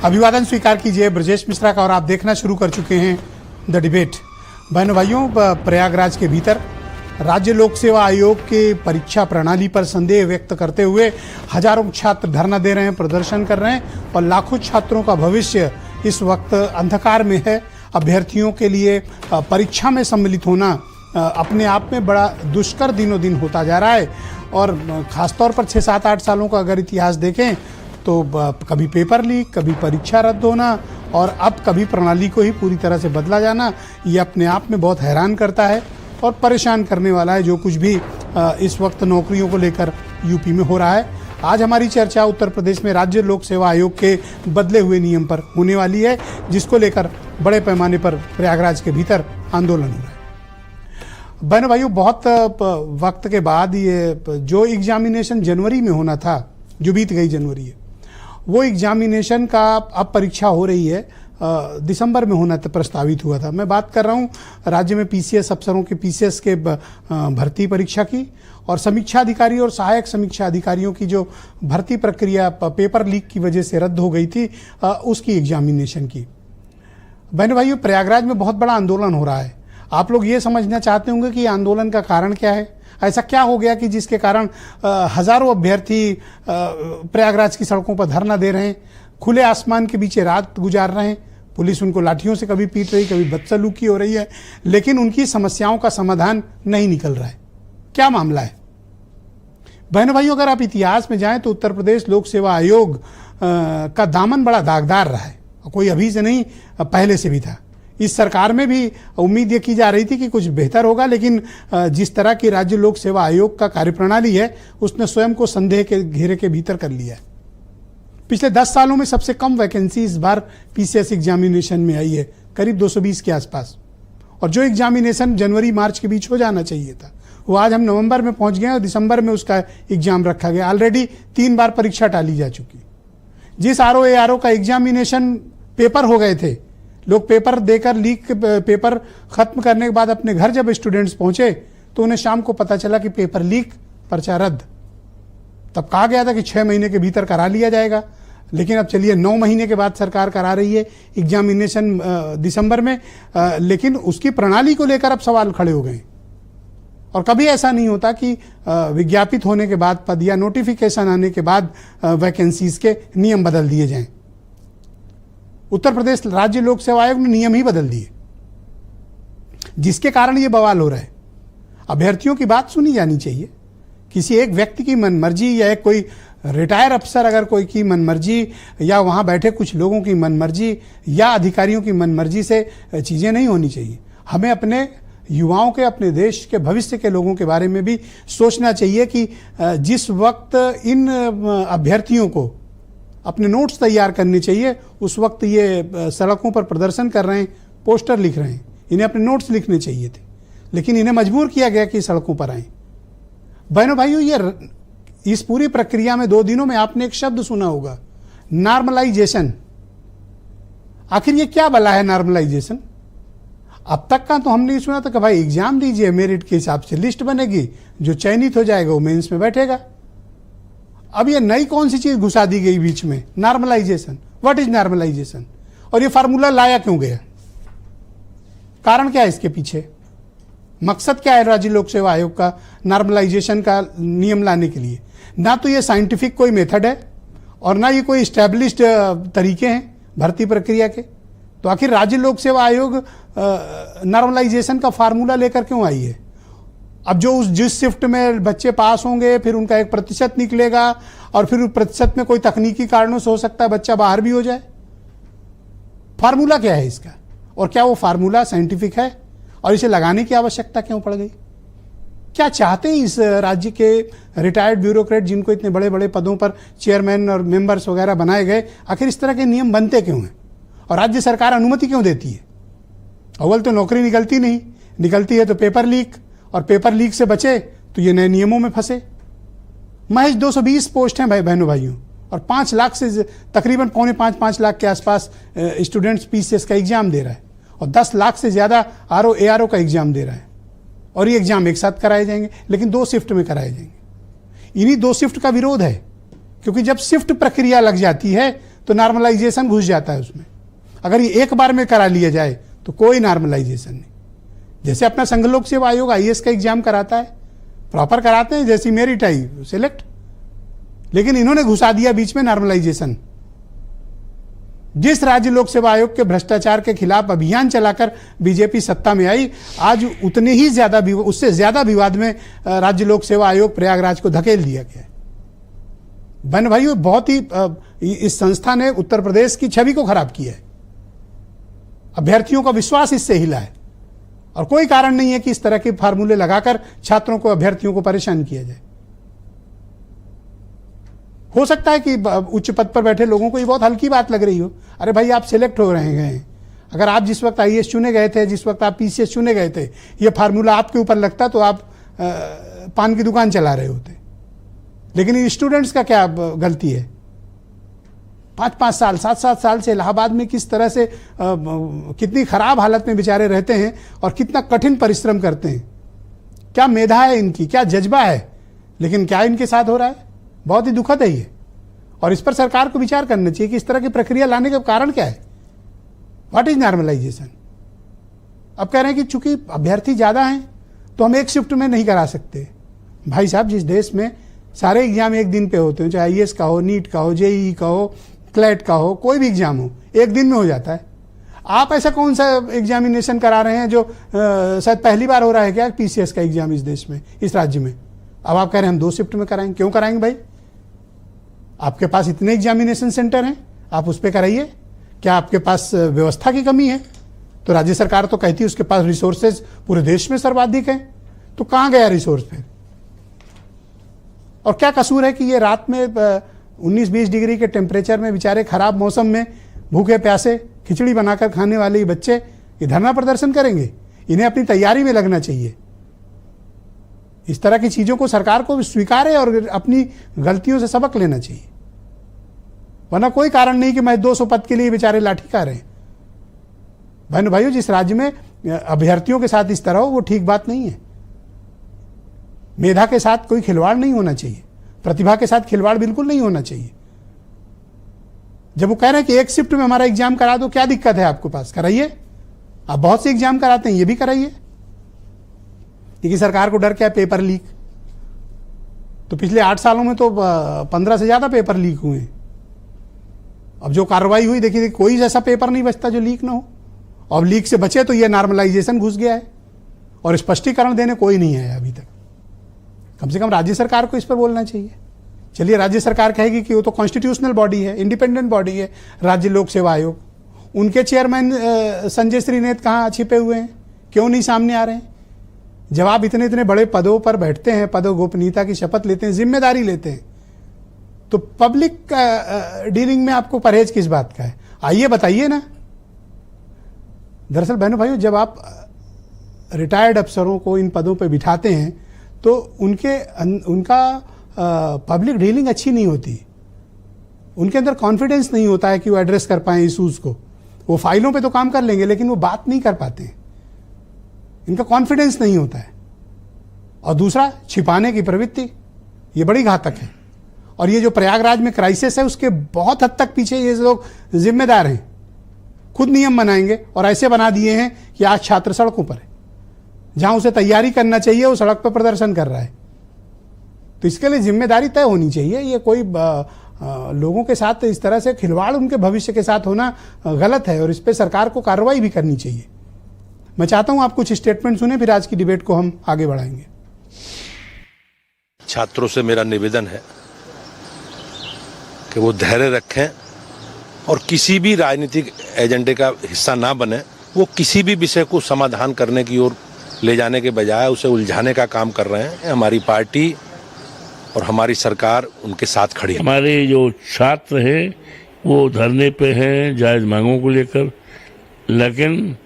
अभिवादन स्वीकार कीजिए ब्रजेश मिश्रा का और आप देखना शुरू कर चुके हैं द डिबेट। बहनों भाइयों, प्रयागराज के भीतर राज्य लोक सेवा आयोग के परीक्षा प्रणाली पर संदेह व्यक्त करते हुए हजारों छात्र धरना दे रहे हैं, प्रदर्शन कर रहे हैं और लाखों छात्रों का भविष्य इस वक्त अंधकार में है। अभ्यर्थियों के लिए परीक्षा में सम्मिलित होना अपने आप में बड़ा दुष्कर दिनों दिन होता जा रहा है और ख़ासतौर पर 6-7-8 सालों का अगर इतिहास देखें तो कभी पेपर लीक, कभी परीक्षा रद्द होना और अब कभी प्रणाली को ही पूरी तरह से बदला जाना, ये अपने आप में बहुत हैरान करता है और परेशान करने वाला है जो कुछ भी इस वक्त नौकरियों को लेकर यूपी में हो रहा है। आज हमारी चर्चा उत्तर प्रदेश में राज्य लोक सेवा आयोग के बदले हुए नियम पर होने वाली है, जिसको लेकर बड़े पैमाने पर प्रयागराज के भीतर आंदोलन हो रहा है। बहनों भाइयों, बहुत वक्त के बाद ये जो एग्जामिनेशन जनवरी में होना था, जो बीत गई जनवरी है, वो एग्जामिनेशन का अब परीक्षा हो रही है, दिसंबर में होना प्रस्तावित हुआ था। मैं बात कर रहा हूँ राज्य में पीसीएस अफसरों के पीसीएस के भर्ती परीक्षा की और समीक्षा अधिकारी और सहायक समीक्षा अधिकारियों की जो भर्ती प्रक्रिया पेपर लीक की वजह से रद्द हो गई थी, उसकी एग्जामिनेशन की। बहनों भाइयों, प्रयागराज में बहुत बड़ा आंदोलन हो रहा है। आप लोग ये समझना चाहते होंगे कि आंदोलन का कारण क्या है, ऐसा क्या हो गया कि जिसके कारण हजारों अभ्यर्थी प्रयागराज की सड़कों पर धरना दे रहे हैं, खुले आसमान के बीच रात गुजार रहे हैं। पुलिस उनको लाठियों से कभी पीट रही, कभी बदसलूकी हो रही है, लेकिन उनकी समस्याओं का समाधान नहीं निकल रहा है। क्या मामला है? बहनों भाइयों, अगर आप इतिहास में जाएं तो उत्तर प्रदेश लोक सेवा आयोग का दामन बड़ा दागदार रहा है। कोई अभी से नहीं, पहले से भी था। इस सरकार में भी उम्मीद ये की जा रही थी कि कुछ बेहतर होगा, लेकिन जिस तरह की राज्य लोक सेवा आयोग का कार्यप्रणाली है, उसने स्वयं को संदेह के घेरे के भीतर कर लिया है। पिछले 10 सालों में सबसे कम वैकेंसी इस बार पीसीएस एग्जामिनेशन में आई है, करीब 220 के आसपास। और जो एग्जामिनेशन जनवरी मार्च के बीच हो जाना चाहिए था, वो आज हम नवंबर में पहुंच गए और दिसंबर में उसका एग्जाम रखा गया। ऑलरेडी 3 बार परीक्षा टाली जा चुकी। जिस आरओ का एग्जामिनेशन पेपर हो गए थे, लोग पेपर देकर लीक पेपर खत्म करने के बाद अपने घर जब स्टूडेंट्स पहुंचे तो उन्हें शाम को पता चला कि पेपर लीक, पर्चा रद्द। तब कहा गया था कि 6 महीने के भीतर करा लिया जाएगा, लेकिन अब चलिए 9 महीने के बाद सरकार करा रही है एग्जामिनेशन दिसंबर में, लेकिन उसकी प्रणाली को लेकर अब सवाल खड़े हो गए। और कभी ऐसा नहीं होता कि विज्ञापित होने के बाद पद या नोटिफिकेशन आने के बाद वैकेंसीज के नियम बदल दिए जाएं। उत्तर प्रदेश राज्य लोक सेवा आयोग ने नियम ही बदल दिए, जिसके कारण ये बवाल हो रहा है। अभ्यर्थियों की बात सुनी जानी चाहिए। किसी एक व्यक्ति की मनमर्जी या एक कोई रिटायर अफसर अगर कोई की मनमर्जी या वहाँ बैठे कुछ लोगों की मनमर्जी या अधिकारियों की मनमर्जी से चीज़ें नहीं होनी चाहिए। हमें अपने युवाओं के, अपने देश के भविष्य के लोगों के बारे में भी सोचना चाहिए कि जिस वक्त इन अभ्यर्थियों को अपने नोट्स तैयार करने चाहिए, उस वक्त ये सड़कों पर प्रदर्शन कर रहे हैं, पोस्टर लिख रहे हैं। इन्हें अपने नोट्स लिखने चाहिए थे, लेकिन इन्हें मजबूर किया गया कि सड़कों पर आएं। बहनों भाइयों, ये इस पूरी प्रक्रिया में 2 दिनों में आपने एक शब्द सुना होगा, नॉर्मलाइजेशन। आखिर ये क्या भला है नॉर्मलाइजेशन? अब तक का तो हमने ये सुना था कि भाई एग्जाम दीजिए, मेरिट के हिसाब से लिस्ट बनेगी, जो चयनित हो जाएगा वो मेंस में बैठेगा। अब ये नई कौन सी चीज घुसा दी गई बीच में, नॉर्मलाइजेशन। What is normalisation? और ये फार्मूला लाया क्यों गया? कारण क्या है इसके पीछे? मकसद क्या है राज्य लोक सेवा आयोग का नॉर्मलाइजेशन का नियम लाने के लिए? ना तो ये साइंटिफिक कोई मेथड है और ना ये कोई इस्टेब्लिश्ड तरीके हैं भर्ती प्रक्रिया के। तो आखिर राज्य लोक सेवा आयोग नॉर्मलाइजेशन का फार्मूला लेकर क्यों आई है? अब जो जिस शिफ्ट में बच्चे पास होंगे, फिर उनका 1% निकलेगा और फिर उस प्रतिशत में कोई तकनीकी कारणों से हो सकता है बच्चा बाहर भी हो जाए। फार्मूला क्या है इसका? और क्या वो फार्मूला साइंटिफिक है? और इसे लगाने की आवश्यकता क्यों पड़ गई? क्या चाहते हैं इस राज्य के रिटायर्ड ब्यूरोक्रेट, जिनको इतने बड़े बड़े पदों पर चेयरमैन और मेंबर्स वगैरह बनाए गए? आखिर इस तरह के नियम बनते क्यों हैं और राज्य सरकार अनुमति क्यों देती है? अव्वल तो नौकरी निकलती नहीं, निकलती है तो पेपर लीक, और पेपर लीक से बचे तो ये नए नियमों में फंसे। महज 220 पोस्ट हैं बहनों भाइयों, और 5 लाख से तकरीबन 4.5 लाख के आसपास स्टूडेंट्स पीसीएस का एग्जाम दे रहा है और 10 लाख से ज़्यादा आरओ का एग्जाम दे रहा है। और ये एग्जाम एक साथ कराए जाएंगे, लेकिन 2 शिफ्ट में कराए जाएंगे। इन्हीं 2 शिफ्ट का विरोध है, क्योंकि जब शिफ्ट प्रक्रिया लग जाती है तो नॉर्मलाइजेशन घुस जाता है उसमें। अगर ये एक बार में करा लिया जाए तो कोई नॉर्मलाइजेशन नहीं। जैसे अपना संघ लोक सेवा आयोग आईएएस का एग्जाम कराता है, प्रॉपर कराते हैं, जैसी मेरिट आई सिलेक्ट, लेकिन इन्होंने घुसा दिया बीच में नॉर्मलाइजेशन। जिस राज्य लोक सेवा आयोग के भ्रष्टाचार के खिलाफ अभियान चलाकर बीजेपी सत्ता में आई, आज उतने ही ज्यादा, उससे ज्यादा विवाद में राज्य लोक सेवा आयोग प्रयागराज को धकेल दिया गया है। बहन भाइयों, बहुत ही इस संस्था ने उत्तर प्रदेश की छवि को खराब किया है। अभ्यर्थियों का विश्वास इससे हिला है और कोई कारण नहीं है कि इस तरह के फार्मूले लगाकर छात्रों को, अभ्यर्थियों को परेशान किया जाए। हो सकता है कि उच्च पद पर बैठे लोगों को ये बहुत हल्की बात लग रही हो। अरे भाई, आप सिलेक्ट हो रहे हैं, अगर आप जिस वक्त आईएएस चुने गए थे, जिस वक्त आप पीसीएस चुने गए थे, ये फार्मूला आपके ऊपर लगता तो आप पान की दुकान चला रहे होते। लेकिन इन स्टूडेंट्स का क्या गलती है? 5-5 साल, 7-7 साल से इलाहाबाद में किस तरह से कितनी खराब हालत में बेचारे रहते हैं और कितना कठिन परिश्रम करते हैं। क्या मेधा है इनकी, क्या जज्बा है, लेकिन क्या इनके साथ हो रहा है? बहुत ही दुखद है ये। और इस पर सरकार को विचार करना चाहिए कि इस तरह की प्रक्रिया लाने का कारण क्या है। What is normalisation? अब कह रहे हैं कि चूंकि अभ्यर्थी ज्यादा हैं तो हम एक शिफ्ट में नहीं करा सकते। भाई साहब, जिस देश में सारे एग्जाम एक दिन पे होते हैं, चाहे आईएएस का हो, नीट का हो, जेईई का हो, क्लैट का हो, कोई भी एग्जाम हो, एक दिन में हो जाता है। आप ऐसा कौन सा एग्जामिनेशन करा रहे हैं जो शायद पहली बार हो रहा है क्या पीसीएस का एग्जाम इस देश में, इस राज्य में? अब आप कह रहे हैं हम 2 शिफ्ट में कराएंगे। क्यों कराएंगे भाई? आपके पास इतने एग्जामिनेशन सेंटर हैं, आप उस पर कराइए। क्या आपके पास व्यवस्था की कमी है? तो राज्य सरकार तो कहती है उसके पास रिसोर्सेज पूरे देश में सर्वाधिक हैं, तो कहाँ गया रिसोर्स फिर? और क्या कसूर है कि ये रात में 19-20 डिग्री के टेम्परेचर में बेचारे खराब मौसम में भूखे प्यासे खिचड़ी बनाकर खाने वाले बच्चे ये धरना प्रदर्शन करेंगे? इन्हें अपनी तैयारी में लगना चाहिए। इस तरह की चीजों को सरकार को स्वीकार है और अपनी गलतियों से सबक लेना चाहिए, वरना कोई कारण नहीं कि मैं 200 पद के लिए बेचारे लाठी खा रहे हैं। बहन भाइयों, जिस राज्य में अभ्यर्थियों के साथ इस तरह हो वो ठीक बात नहीं है। मेधा के साथ कोई खिलवाड़ नहीं होना चाहिए, प्रतिभा के साथ खिलवाड़ बिल्कुल नहीं होना चाहिए। जब वो कह रहे हैं कि एक शिफ्ट में हमारा एग्जाम करा दो, क्या दिक्कत है आपके पास? कराइए। आप बहुत से एग्जाम कराते हैं, ये भी कराइए। क्योंकि सरकार को डर क्या है? Paper leak. तो पिछले 8 सालों में तो 15 से ज्यादा पेपर लीक हुए। अब जो कार्रवाई हुई, देखिए कोई ऐसा पेपर नहीं बचता जो लीक ना हो। अब लीक से बचे तो ये नॉर्मलाइजेशन घुस गया है और स्पष्टीकरण देने कोई नहीं आया अभी तक। कम से कम राज्य सरकार को इस पर बोलना चाहिए। चलिए, राज्य सरकार कहेगी कि वो तो कॉन्स्टिट्यूशनल बॉडी है, इंडिपेंडेंट बॉडी है राज्य लोक सेवा आयोग। उनके चेयरमैन संजय श्रीनेत कहाँ छिपे हुए हैं? क्यों नहीं सामने आ रहे हैं? जब आप इतने इतने बड़े पदों पर बैठते हैं, पद गोपनीयता की शपथ लेते हैं, जिम्मेदारी लेते हैं, तो पब्लिक डीलिंग में आपको परहेज किस बात का है? आइए बताइए ना। दरअसल बहनों भाइयों, जब आप रिटायर्ड अफसरों को इन पदों पर बिठाते हैं तो उनका पब्लिक डीलिंग अच्छी नहीं होती। उनके अंदर कॉन्फिडेंस नहीं होता है कि वो एड्रेस कर पाए इशूज को। वो फाइलों पे तो काम कर लेंगे लेकिन वो बात नहीं कर पाते हैं, इनका कॉन्फिडेंस नहीं होता है। और दूसरा, छिपाने की प्रवृत्ति, ये बड़ी घातक है। और ये जो प्रयागराज में क्राइसिस है उसके बहुत हद तक पीछे ये लोग जिम्मेदार हैं। खुद नियम बनाएंगे और ऐसे बना दिए हैं कि आज छात्र सड़कों पर है, जहां उसे तैयारी करना चाहिए वो सड़क पर प्रदर्शन कर रहा है। तो इसके लिए जिम्मेदारी तय होनी चाहिए। ये कोई लोगों के साथ इस तरह से खिलवाड़ उनके भविष्य के साथ होना गलत है और इस पर सरकार को कार्रवाई भी करनी चाहिए। मैं चाहता हूं आप कुछ स्टेटमेंट सुने, फिर आज की डिबेट को हम आगे बढ़ाएंगे। छात्रों से मेरा निवेदन है कि वो धैर्य रखें और किसी भी राजनीतिक एजेंडे का हिस्सा ना बने। वो किसी भी विषय को समाधान करने की ओर ले जाने के बजाय उसे उलझाने का काम कर रहे हैं। हमारी पार्टी और हमारी सरकार उनके साथ खड़ी है। हमारे जो छात्र हैं वो धरने पे हैं जायज मांगों को लेकर, लेकिन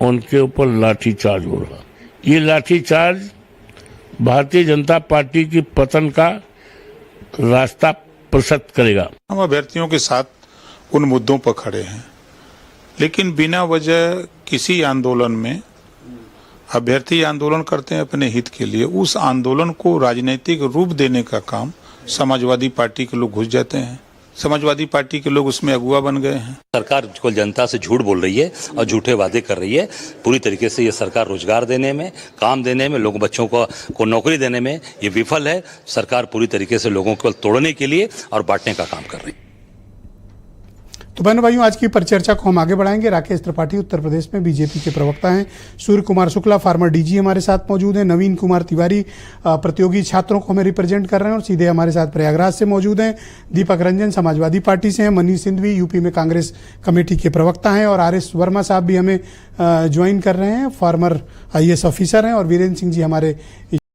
उनके ऊपर लाठीचार्ज हो रहा। ये लाठीचार्ज भारतीय जनता पार्टी की पतन का रास्ता प्रशस्त करेगा। हम अभ्यर्थियों के साथ उन मुद्दों पर खड़े हैं, लेकिन बिना वजह किसी आंदोलन में अभ्यर्थी आंदोलन करते हैं अपने हित के लिए, उस आंदोलन को राजनीतिक रूप देने का काम समाजवादी पार्टी के लोग घुस जाते हैं। समाजवादी पार्टी के लोग उसमें अगुवा बन गए हैं। सरकार बिल्कुल जनता से झूठ बोल रही है और झूठे वादे कर रही है। पूरी तरीके से ये सरकार रोजगार देने में, काम देने में, लोगों बच्चों को नौकरी देने में ये विफल है। सरकार पूरी तरीके से लोगों को तोड़ने के लिए और बांटने का काम कर रही है। तो बहनों भाइयों, आज की परिचर्चा को हम आगे बढ़ाएंगे। राकेश त्रिपाठी उत्तर प्रदेश में बीजेपी के प्रवक्ता हैं। सूर्य कुमार शुक्ला फार्मर डीजी हमारे साथ मौजूद हैं। नवीन कुमार तिवारी प्रतियोगी छात्रों को हमें रिप्रेजेंट कर रहे हैं और सीधे हमारे साथ प्रयागराज से मौजूद हैं। दीपक रंजन समाजवादी पार्टी से हैं। मनीष सिंधवी यूपी में कांग्रेस कमेटी के प्रवक्ता हैं और आर एस वर्मा साहब भी हमें ज्वाइन कर रहे हैं, फार्मर IAS ऑफिसर हैं। और वीरेंद्र सिंह जी हमारे